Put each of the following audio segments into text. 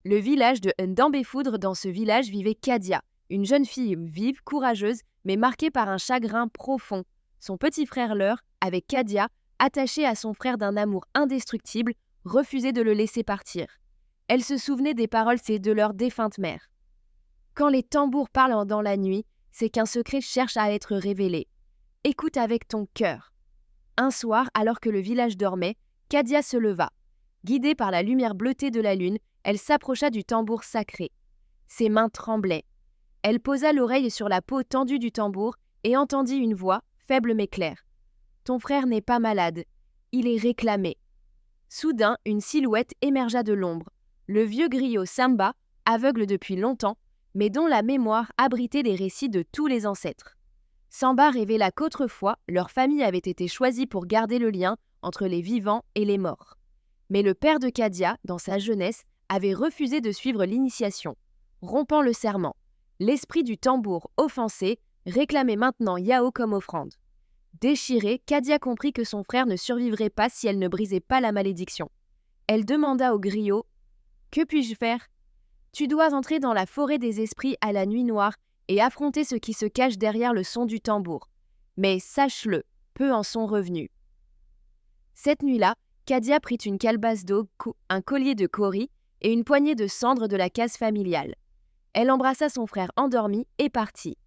Le village de Ndambéfoudre, dans ce village vivait Kadia, une jeune fille vive, courageuse, mais marquée par un chagrin profond. Son petit frère Leur, avec Kadia, attaché à son frère d'un amour indestructible, refusait de le laisser partir. Elle se souvenait des paroles de leur défunte mère. Quand les tambours parlent dans la nuit, c'est qu'un secret cherche à être révélé. Écoute avec ton cœur. Un soir, alors que le village dormait, Kadia se leva. Guidée par la lumière bleutée de la lune, elle s'approcha du tambour sacré. Ses mains tremblaient. Elle posa l'oreille sur la peau tendue du tambour et entendit une voix, faible mais claire. « Ton frère n'est pas malade. Il est réclamé. » Soudain, une silhouette émergea de l'ombre. Le vieux griot Samba, aveugle depuis longtemps, mais dont la mémoire abritait les récits de tous les ancêtres. Samba révéla qu'autrefois, leur famille avait été choisie pour garder le lien entre les vivants et les morts. Mais le père de Kadia, dans sa jeunesse, avait refusé de suivre l'initiation, rompant le serment. L'esprit du tambour, offensé, réclamait maintenant Yao comme offrande. Déchirée, Kadia comprit que son frère ne survivrait pas si elle ne brisait pas la malédiction. Elle demanda au griot « Que puis-je faire ? Tu dois entrer dans la forêt des esprits à la nuit noire et affronter ce qui se cache derrière le son du tambour. Mais sache-le, peu en sont revenus. » Cette nuit-là, Kadia prit une calebasse d'eau, un collier de cauris et une poignée de cendres de la case familiale. Elle embrassa son frère endormi et partit.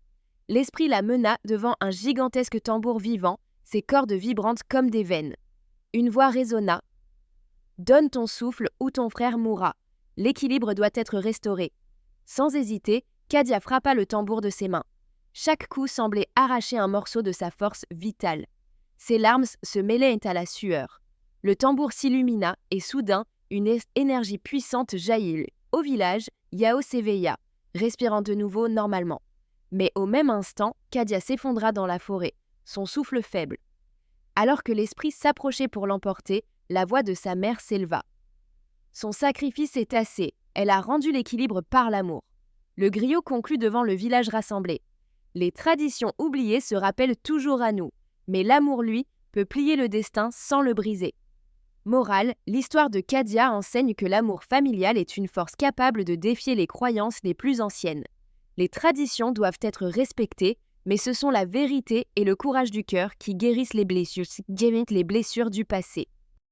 L'esprit la mena devant un gigantesque tambour vivant, ses cordes vibrantes comme des veines. Une voix résonna. « Donne ton souffle ou ton frère mourra. L'équilibre doit être restauré. » Sans hésiter, Kadia frappa le tambour de ses mains. Chaque coup semblait arracher un morceau de sa force vitale. Ses larmes se mêlaient à la sueur. Le tambour s'illumina et soudain, une énergie puissante jaillit. Au village, Yao s'éveilla, respirant de nouveau normalement. Mais au même instant, Kadia s'effondra dans la forêt, son souffle faible. Alors que l'esprit s'approchait pour l'emporter, la voix de sa mère s'éleva. Son sacrifice est assez, elle a rendu l'équilibre par l'amour. Le griot conclut devant le village rassemblé. Les traditions oubliées se rappellent toujours à nous, mais l'amour, lui, peut plier le destin sans le briser. Morale, l'histoire de Kadia enseigne que l'amour familial est une force capable de défier les croyances les plus anciennes. Les traditions doivent être respectées, mais ce sont la vérité et le courage du cœur qui guérissent les blessures du passé.